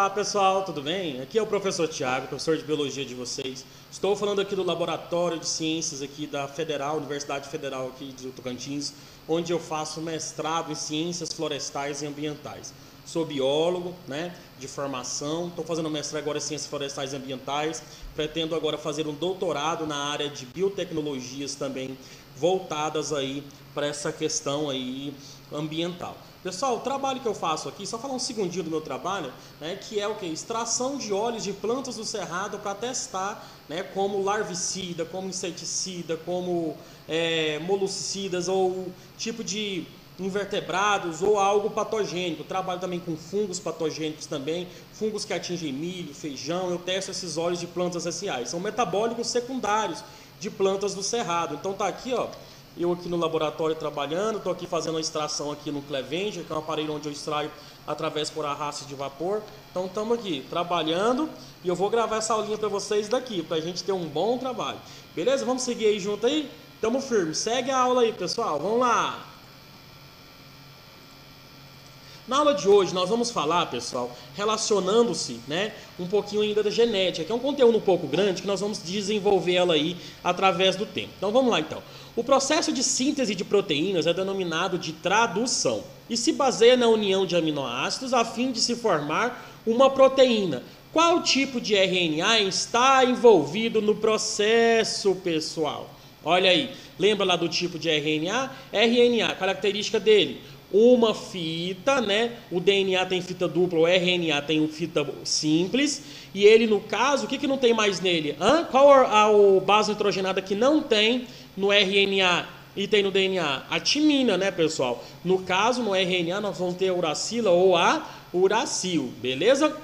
Olá pessoal, tudo bem? Aqui é o professor Tiago, professor de Biologia de vocês. Estou falando aqui do Laboratório de Ciências aqui da Federal, Universidade Federal aqui de Tocantins, onde eu faço mestrado em Ciências Florestais e Ambientais. Sou biólogo, de formação, estou fazendo mestrado agora em Ciências Florestais e Ambientais, pretendo agora fazer um doutorado na área de biotecnologias também, voltadas aí para essa questão aí ambiental. Pessoal, o trabalho que eu faço aqui, só falar um segundinho do meu trabalho, que é o que? Extração de óleos de plantas do cerrado para testar, como larvicida, como inseticida, como moluscicidas ou tipo de invertebrados ou algo patogênico. Trabalho também com fungos patogênicos também, fungos que atingem milho, feijão. Eu testo esses óleos de plantas essenciais. São metabólicos secundários de plantas do cerrado. Então tá aqui, ó. Eu aqui no laboratório trabalhando, estou aqui fazendo a extração aqui no Clevenger, que é um aparelho onde eu extraio através por arrasto de vapor. Então estamos aqui trabalhando e eu vou gravar essa aulinha para vocês daqui, para a gente ter um bom trabalho. Beleza? Vamos seguir aí junto aí? Tamo firme. Segue a aula aí, pessoal. Vamos lá! Na aula de hoje nós vamos falar, pessoal, relacionando-se, um pouquinho ainda da genética, que é um conteúdo um pouco grande que nós vamos desenvolver ela aí através do tempo. Então vamos lá então. O processo de síntese de proteínas é denominado de tradução e se baseia na união de aminoácidos a fim de se formar uma proteína. Qual tipo de RNA está envolvido no processo, pessoal? Olha aí, lembra lá do tipo de RNA? RNA, característica dele. Uma fita, O DNA tem fita dupla, o RNA tem fita simples. E ele, no caso, o que não tem mais nele? Qual a base nitrogenada que não tem no RNA e tem no DNA? A timina, pessoal? No caso, no RNA, nós vamos ter a uracila ou a uracil, beleza?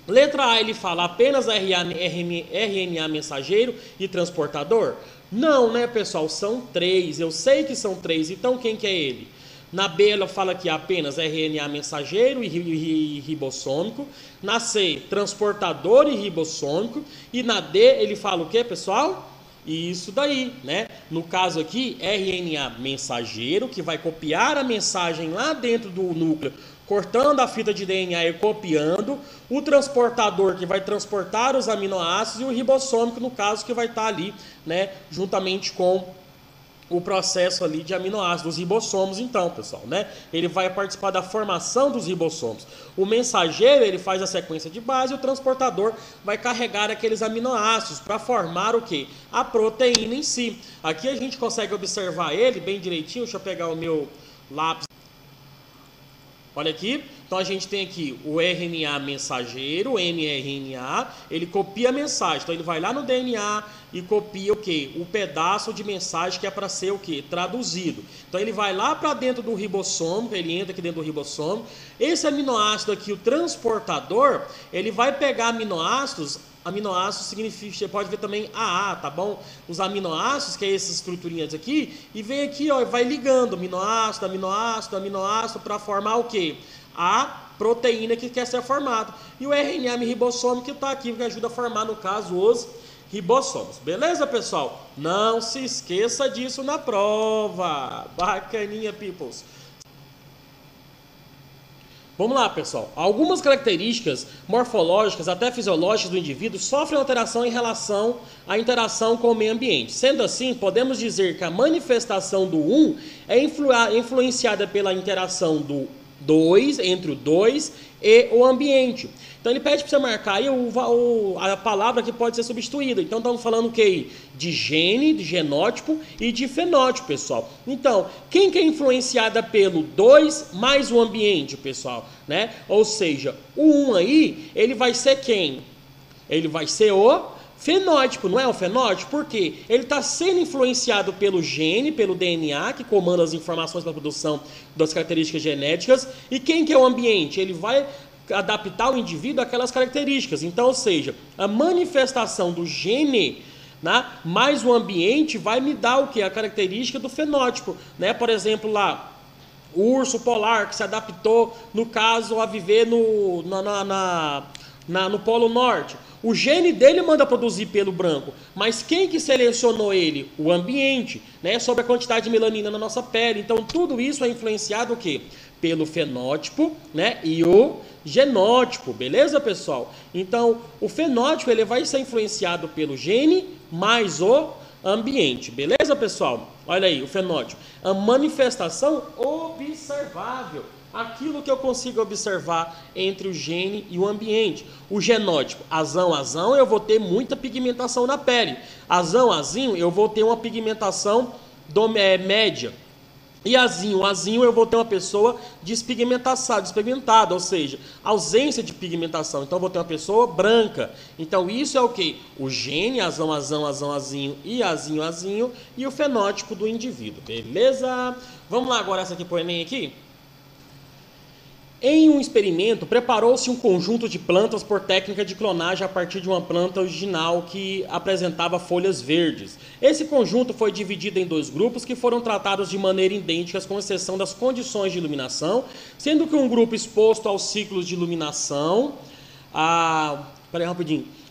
Letra A, ele fala apenas RNA mensageiro e transportador? Não, pessoal? São três. Eu sei que são três. Então, quem que é ele? Na B, ela fala que apenas RNA mensageiro e ribossômico. Na C, transportador e ribossômico. E na D, ele fala o que, pessoal? Isso daí, No caso aqui, RNA mensageiro, que vai copiar a mensagem lá dentro do núcleo, cortando a fita de DNA e copiando. O transportador, que vai transportar os aminoácidos. E o ribossômico, no caso, que vai estar ali, juntamente com o processo ali de aminoácidos, os ribossomos, então, pessoal, Ele vai participar da formação dos ribossomos. O mensageiro, ele faz a sequência de base e o transportador vai carregar aqueles aminoácidos para formar o quê? A proteína em si. Aqui a gente consegue observar ele bem direitinho. Deixa eu pegar o meu lápis. Olha aqui, então a gente tem aqui o RNA mensageiro, o mRNA, ele copia a mensagem, então ele vai lá no DNA e copia o quê? O pedaço de mensagem que é para ser o quê? Traduzido. Então ele vai lá para dentro do ribossomo, ele entra aqui dentro do ribossomo. Esse aminoácido aqui, o transportador, ele vai pegar aminoácidos significa, você pode ver também AA, tá bom? Os aminoácidos, que é essas estruturinhas aqui, e vem aqui, ó, e vai ligando aminoácido, aminoácido, aminoácido, para formar o quê? A proteína que quer ser formada. E o RNA ribossômico que está aqui, que ajuda a formar, no caso, os ribossomos. Beleza, pessoal? Não se esqueça disso na prova. Bacaninha, peoples. Vamos lá, pessoal. Algumas características morfológicas, até fisiológicas do indivíduo, sofrem alteração em relação à interação com o meio ambiente. Sendo assim, podemos dizer que a manifestação do 1 é influenciada pela interação do 2, entre o 2 e o ambiente. Então ele pede para você marcar aí a palavra que pode ser substituída. Então estamos falando o quê? De gene, de genótipo e de fenótipo, pessoal. Então, quem que é influenciada pelo 2 mais o ambiente, pessoal? Ou seja, o 1 aí, ele vai ser quem? Ele vai ser o fenótipo, não é o fenótipo? Por quê? Ele está sendo influenciado pelo gene, pelo DNA, que comanda as informações para a produção das características genéticas. E quem que é o ambiente? Ele vai adaptar o indivíduo àquelas características. Então, ou seja, a manifestação do gene, mais o ambiente vai me dar o quê? A característica do fenótipo. Por exemplo, lá, o urso polar que se adaptou, no caso, a viver no Polo Norte. O gene dele manda produzir pelo branco, mas quem que selecionou ele? O ambiente, né? Sobre a quantidade de melanina na nossa pele. Então, tudo isso é influenciado o quê? Pelo fenótipo, né? E o genótipo, beleza, pessoal? Então, o fenótipo ele vai ser influenciado pelo gene mais o ambiente, beleza, pessoal? Olha aí, o fenótipo. A manifestação observável. Aquilo que eu consigo observar entre o gene e o ambiente. O genótipo, azão, eu vou ter muita pigmentação na pele. Azinho, eu vou ter uma pigmentação média. E azinho, eu vou ter uma pessoa despigmentada, ou seja, ausência de pigmentação. Então, eu vou ter uma pessoa branca. Então, isso é o quê? O gene, azinho e azinho, e o fenótipo do indivíduo, beleza? Vamos lá agora essa aqui pro Enem aqui? Em um experimento, preparou-se um conjunto de plantas por técnica de clonagem a partir de uma planta original que apresentava folhas verdes. Esse conjunto foi dividido em 2 grupos que foram tratados de maneira idêntica, com exceção das condições de iluminação, sendo que um grupo exposto aos ciclos de iluminação,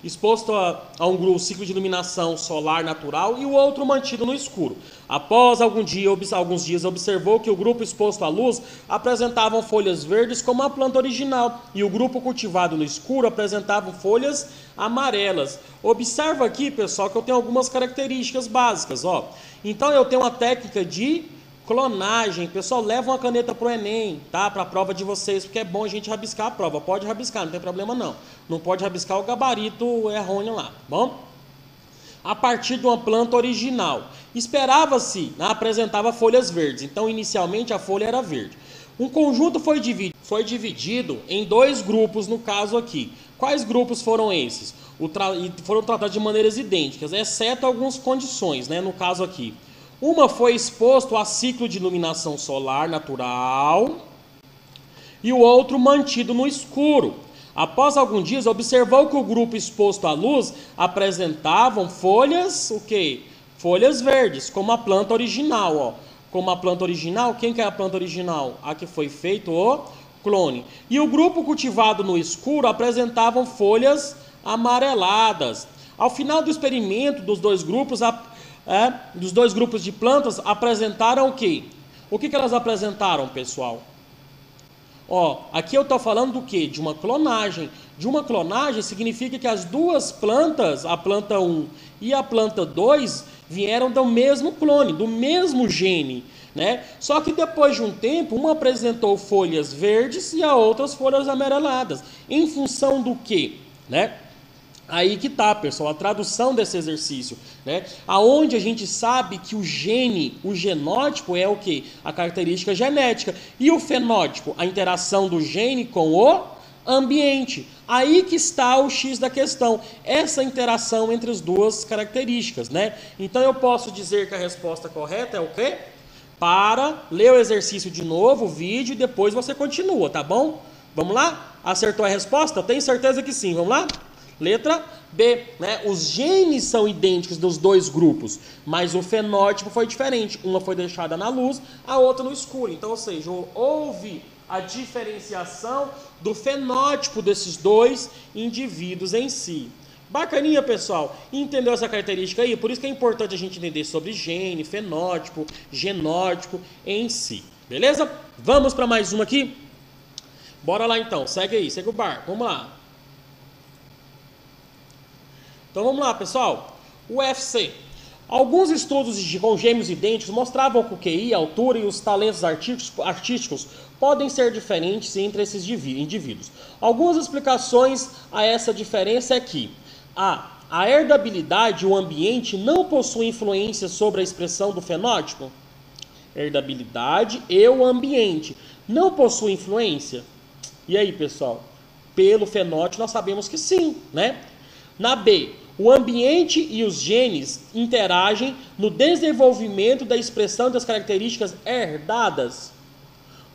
exposto a um ciclo de iluminação solar natural e o outro mantido no escuro. Após alguns dias, observou que o grupo exposto à luz apresentavam folhas verdes como a planta original e o grupo cultivado no escuro apresentava folhas amarelas. Observa aqui, pessoal, que eu tenho algumas características básicas. Ó. Então, eu tenho uma técnica de clonagem. Pessoal, leva uma caneta para o Enem, tá? Para a prova de vocês, porque é bom a gente rabiscar a prova. Pode rabiscar, não tem problema não. Não pode rabiscar o gabarito errôneo lá, bom? A partir de uma planta original. Esperava-se, apresentava folhas verdes. Então, inicialmente, a folha era verde. Um conjunto foi dividido em 2 grupos, no caso aqui. Quais grupos foram esses? Foram tratados de maneiras idênticas, exceto algumas condições, né? No caso aqui. Uma foi exposto a ciclo de iluminação solar natural e o outro mantido no escuro. Após alguns dias, observou que o grupo exposto à luz apresentavam folhas, o quê? Folhas verdes, como a planta original, ó. Como a planta original, quem que é a planta original? A que foi feito o clone. E o grupo cultivado no escuro apresentavam folhas amareladas. Ao final do experimento dos 2 grupos, dos 2 grupos de plantas apresentaram o quê? O que elas apresentaram, pessoal? Ó, aqui eu estou falando do quê? De uma clonagem. De uma clonagem significa que as 2 plantas, a planta 1 e a planta 2, vieram do mesmo clone, do mesmo gene, né? Só que depois de um tempo, uma apresentou folhas verdes e a outra folhas amareladas. Em função do quê? Né? Aí que tá, pessoal, a tradução desse exercício, né? Aonde a gente sabe que o gene, o genótipo é o quê? A característica genética. E o fenótipo, a interação do gene com o ambiente. Aí que está o X da questão, essa interação entre as 2 características, né? Então eu posso dizer que a resposta correta é o quê? Para, ler o exercício de novo, o vídeo, e depois você continua, tá bom? Vamos lá? Acertou a resposta? Tenho certeza que sim, vamos lá? Letra B, né? Os genes são idênticos dos 2 grupos, mas o fenótipo foi diferente. Uma foi deixada na luz, a outra no escuro. Então, ou seja, houve a diferenciação do fenótipo desses 2 indivíduos em si. Bacaninha, pessoal. Entendeu essa característica aí? Por isso que é importante a gente entender sobre gene, fenótipo, genótipo em si. Beleza? Vamos para mais uma aqui? Bora lá então. Segue aí, segue o barco. Vamos lá. Então vamos lá, pessoal. UFC. Alguns estudos com gêmeos idênticos mostravam que o QI, a altura e os talentos artísticos podem ser diferentes entre esses indivíduos. Algumas explicações a essa diferença é que a herdabilidade e o ambiente não possuem influência sobre a expressão do fenótipo. Herdabilidade e o ambiente não possuem influência. E aí, pessoal? Pelo fenótipo nós sabemos que sim, né? Na B, o ambiente e os genes interagem no desenvolvimento da expressão das características herdadas.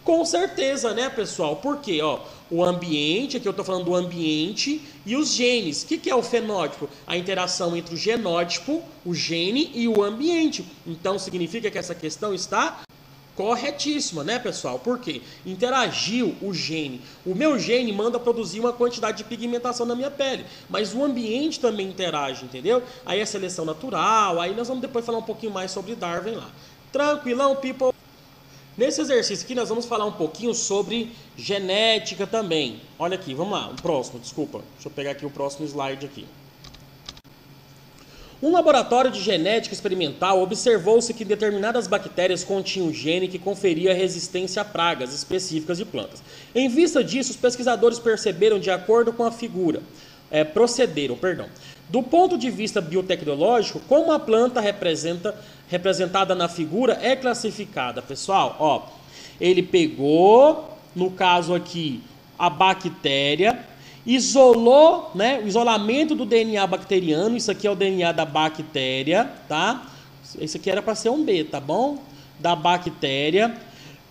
Com certeza, né, pessoal? Por quê? Ó, o ambiente, aqui eu estou falando do ambiente e os genes. O que é o fenótipo? A interação entre o genótipo, o gene e o ambiente. Então, significa que essa questão está Corretíssima, né, pessoal? Por quê? Interagiu o gene. O meu gene manda produzir uma quantidade de pigmentação na minha pele, mas o ambiente também interage, entendeu? Aí é seleção natural, aí nós vamos depois falar um pouquinho mais sobre Darwin lá. Tranquilão, people? Nesse exercício aqui nós vamos falar um pouquinho sobre genética também. Olha aqui, vamos lá, o próximo, desculpa. Deixa eu pegar aqui o próximo slide aqui. Um laboratório de genética experimental observou-se que determinadas bactérias continham gene que conferia resistência a pragas específicas de plantas. Em vista disso, os pesquisadores procederam de acordo com a figura. Do ponto de vista biotecnológico, como a planta representada na figura é classificada? Pessoal, ó, ele pegou, no caso aqui, a bactéria, isolou, né, o isolamento do DNA bacteriano, isso aqui é o DNA da bactéria, tá? Esse aqui era para ser um B, tá bom? Da bactéria.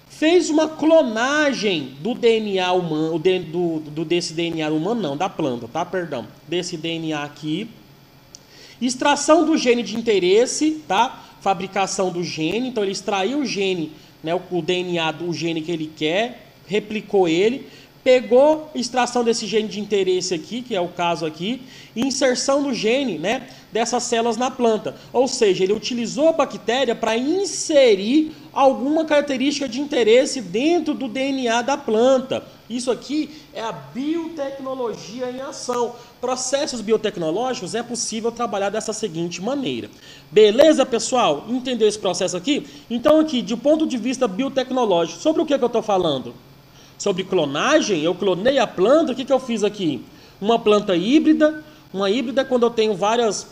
Fez uma clonagem do DNA humano, desse DNA humano, não, da planta, tá? Perdão, desse DNA aqui. Extração do gene de interesse, tá? Fabricação do gene, então ele extraiu o gene, né, o DNA do gene que ele quer, replicou ele. Pegou extração desse gene de interesse aqui, que é o caso aqui, e inserção do gene, né, dessas células na planta. Ou seja, ele utilizou a bactéria para inserir alguma característica de interesse dentro do DNA da planta. Isso aqui é a biotecnologia em ação. Processos biotecnológicos é possível trabalhar dessa seguinte maneira. Beleza, pessoal? Entendeu esse processo aqui? Então aqui, do ponto de vista biotecnológico, sobre o que eu estou falando? Sobre clonagem, eu clonei a planta, o que eu fiz aqui? Uma planta híbrida, uma híbrida quando eu tenho várias,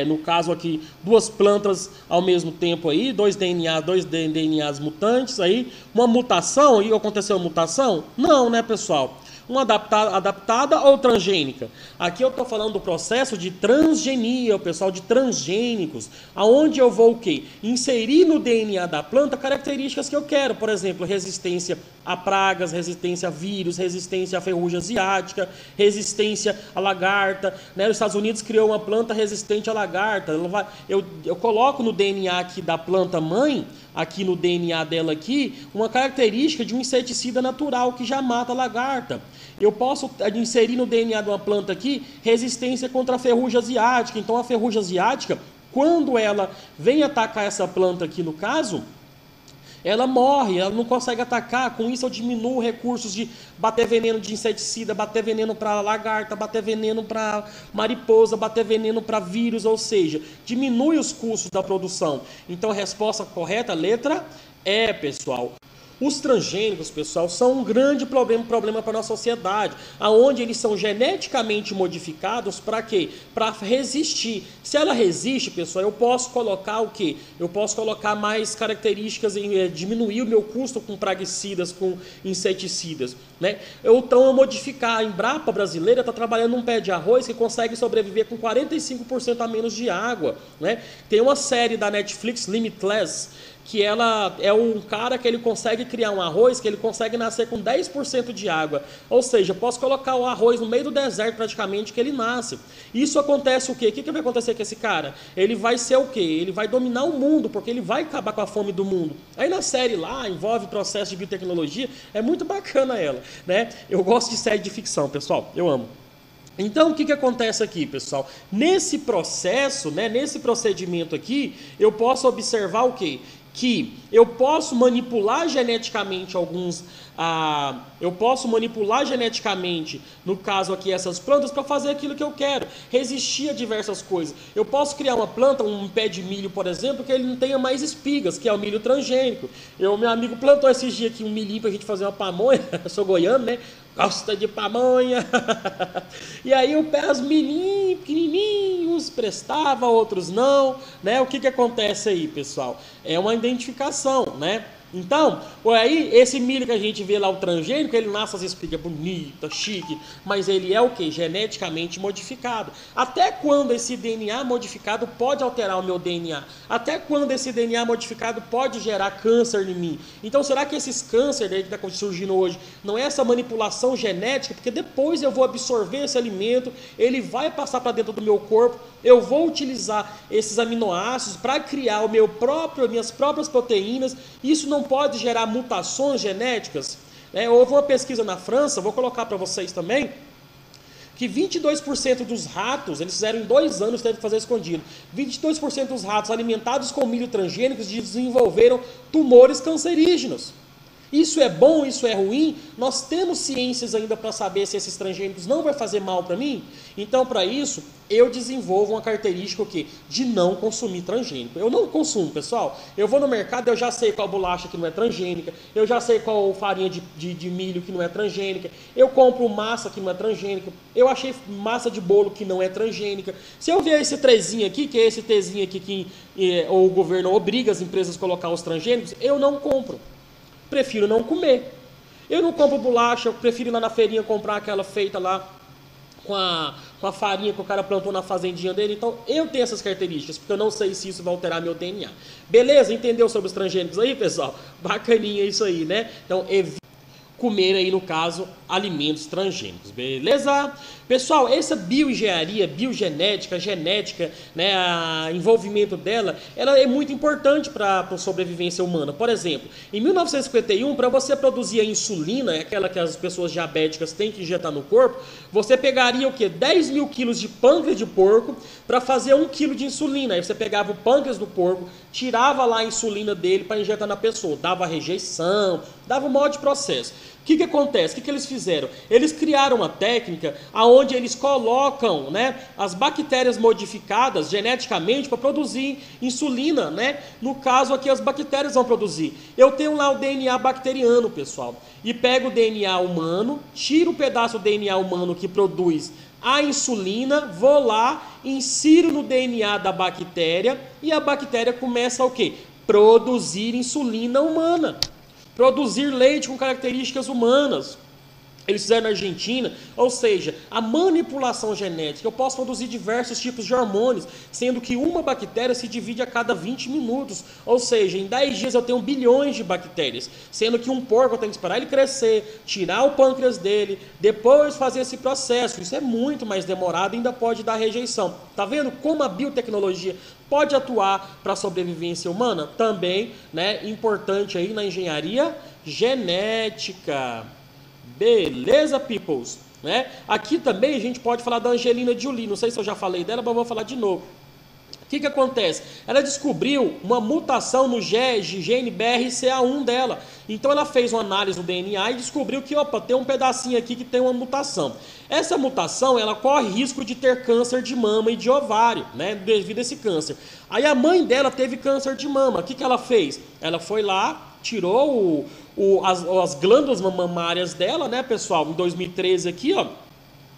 no caso aqui, duas plantas ao mesmo tempo aí, dois DNAs mutantes aí, uma mutação, e aconteceu uma mutação? Não, né, pessoal? Uma adaptada ou transgênica? Aqui eu estou falando do processo de transgenia, o pessoal, de transgênicos, aonde eu vou o quê? Inserir no DNA da planta características que eu quero, por exemplo, resistência a pragas, resistência a vírus, resistência à ferrugem asiática, resistência à lagarta, né? Os Estados Unidos criou uma planta resistente à lagarta. Eu coloco no DNA aqui da planta mãe, aqui no DNA dela aqui, uma característica de um inseticida natural que já mata a lagarta. Eu posso inserir no DNA de uma planta aqui resistência contra a ferrugem asiática. Então a ferrugem asiática, quando ela vem atacar essa planta aqui no caso, ela morre, ela não consegue atacar. Com isso eu diminuo recursos de bater veneno de inseticida, bater veneno para lagarta, bater veneno para mariposa, bater veneno para vírus, ou seja, diminui os custos da produção. Então a resposta correta, letra E, pessoal. Os transgênicos, pessoal, são um grande problema para a nossa sociedade, aonde eles são geneticamente modificados para quê? Para resistir. Se ela resiste, pessoal, eu posso colocar o quê? Eu posso colocar mais características, diminuir o meu custo com praguicidas, com inseticidas, né? Então, eu modificar. A Embrapa brasileira está trabalhando num pé de arroz que consegue sobreviver com 45% a menos de água, né? Tem uma série da Netflix, Limitless, que ela é um cara que ele consegue criar um arroz que ele consegue nascer com 10% de água. Ou seja, eu posso colocar o arroz no meio do deserto praticamente que ele nasce. Isso acontece o quê? O que vai acontecer com esse cara? Ele vai ser o quê? Ele vai dominar o mundo, porque ele vai acabar com a fome do mundo. Aí na série lá, envolve processo de biotecnologia, é muito bacana ela, né? Eu gosto de série de ficção, pessoal, eu amo. Então, o que acontece aqui, pessoal? Nesse processo, né, nesse procedimento aqui, eu posso observar o quê? Que eu posso manipular geneticamente no caso aqui, essas plantas para fazer aquilo que eu quero, resistir a diversas coisas. Eu posso criar uma planta, um pé de milho, por exemplo, que ele não tenha mais espigas, que é o milho transgênico. Meu amigo plantou esses dias aqui um milhinho para a gente fazer uma pamonha, eu sou goiano, né? Gosta de pamonha. E aí eu pego os milhinhos pequenininhos, prestava, outros não, né? O que acontece aí, pessoal? É uma identificação, né? Então, aí esse milho que a gente vê lá, o transgênico, ele nasce as espigas bonita, chique, mas ele é o que? Geneticamente modificado. Até quando esse DNA modificado pode alterar o meu DNA? Até quando esse DNA modificado pode gerar câncer em mim? Então, será que esses cânceres aí que está surgindo hoje não é essa manipulação genética? Porque depois eu vou absorver esse alimento, ele vai passar para dentro do meu corpo, eu vou utilizar esses aminoácidos para criar minhas próprias proteínas. Isso não pode gerar mutações genéticas? Houve uma pesquisa na França, vou colocar para vocês também, que 22% dos ratos, eles fizeram em 2 anos, teve que fazer escondido, 22% dos ratos alimentados com milho transgênicos desenvolveram tumores cancerígenos. Isso é bom, isso é ruim? Nós temos ciências ainda para saber se esses transgênicos não vai fazer mal para mim? Então, para isso, eu desenvolvo uma característica de não consumir transgênico. Eu não consumo, pessoal. Eu vou no mercado, eu já sei qual bolacha que não é transgênica, eu já sei qual farinha de milho que não é transgênica, eu compro massa que não é transgênica, eu achei massa de bolo que não é transgênica. Se eu ver esse trezinho aqui, que é esse tezinho aqui que o governo obriga as empresas a colocar os transgênicos, eu não compro. Prefiro não comer. Eu não compro bolacha, eu prefiro ir lá na feirinha comprar aquela feita lá com a farinha que o cara plantou na fazendinha dele. Então, eu tenho essas características, porque eu não sei se isso vai alterar meu DNA. Beleza? Entendeu sobre os transgênicos aí, pessoal? Bacaninha isso aí, né? Então, evite comer aí, no caso, alimentos transgênicos, beleza? Pessoal, essa bioengenharia, biogenética, genética, né, o envolvimento dela, ela é muito importante para a sobrevivência humana. Por exemplo, em 1951, para você produzir a insulina, aquela que as pessoas diabéticas têm que injetar no corpo, você pegaria o quê? 10 mil quilos de pâncreas de porco para fazer 1 quilo de insulina. Aí você pegava o pâncreas do porco, tirava lá a insulina dele para injetar na pessoa, dava rejeição, dava um monte de processo. O que acontece? O que eles fizeram? Eles criaram uma técnica onde eles colocam, né, as bactérias modificadas geneticamente para produzir insulina, né? No caso aqui as bactérias vão produzir. Eu tenho lá o DNA bacteriano, pessoal, e pego o DNA humano, tiro o pedaço do DNA humano que produz a insulina, vou lá, insiro no DNA da bactéria e a bactéria começa o quê? Produzir insulina humana. Produzir leite com características humanas. Eles fizeram na Argentina, ou seja, a manipulação genética. Eu posso produzir diversos tipos de hormônios, sendo que uma bactéria se divide a cada 20 minutos. Ou seja, em 10 dias eu tenho bilhões de bactérias, sendo que um porco eu tenho que esperar ele crescer, tirar o pâncreas dele, depois fazer esse processo. Isso é muito mais demorado e ainda pode dar rejeição. Tá vendo como a biotecnologia pode atuar para a sobrevivência humana? Também, né, importante aí na engenharia genética. Beleza, peoples? Né? Aqui também a gente pode falar da Angelina Jolie. Não sei se eu já falei dela, mas vou falar de novo. O que acontece? Ela descobriu uma mutação no gene BRCA1 dela. Então ela fez uma análise do DNA e descobriu que, opa, tem um pedacinho aqui que tem uma mutação. Essa mutação, ela corre risco de ter câncer de mama e de ovário, né, devido a esse câncer. Aí a mãe dela teve câncer de mama. O que ela fez? Ela foi lá, tirou as glândulas mamárias dela, né, pessoal, em 2013 aqui, ó,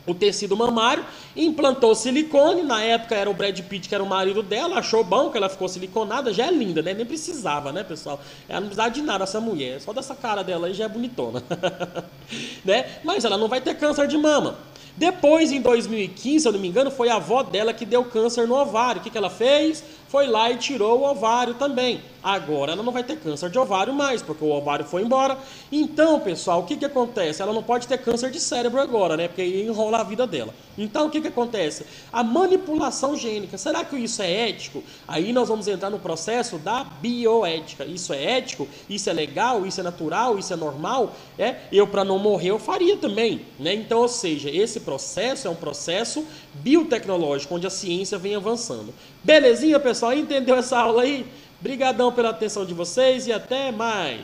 o tecido mamário, implantou silicone. Na época era o Brad Pitt, que era o marido dela, achou bom que ela ficou siliconada, já é linda, né? Nem precisava, né, pessoal? Ela não precisava de nada, essa mulher, só dessa cara dela aí já é bonitona. Né? Mas ela não vai ter câncer de mama. Depois, em 2015, se eu não me engano, foi a avó dela que deu câncer no ovário. O que ela fez? Foi lá e tirou o ovário também. Agora ela não vai ter câncer de ovário mais, porque o ovário foi embora. Então, pessoal, o que acontece? Ela não pode ter câncer de cérebro agora, né? Porque aí enrola a vida dela. Então, o que acontece? A manipulação gênica. Será que isso é ético? Aí nós vamos entrar no processo da bioética. Isso é ético? Isso é legal? Isso é natural? Isso é normal? Eu, para não morrer, eu faria também, né? Então, ou seja, esse processo é um processo biotecnológico, onde a ciência vem avançando. Belezinha, pessoal? Entendeu essa aula aí? Obrigadão pela atenção de vocês e até mais!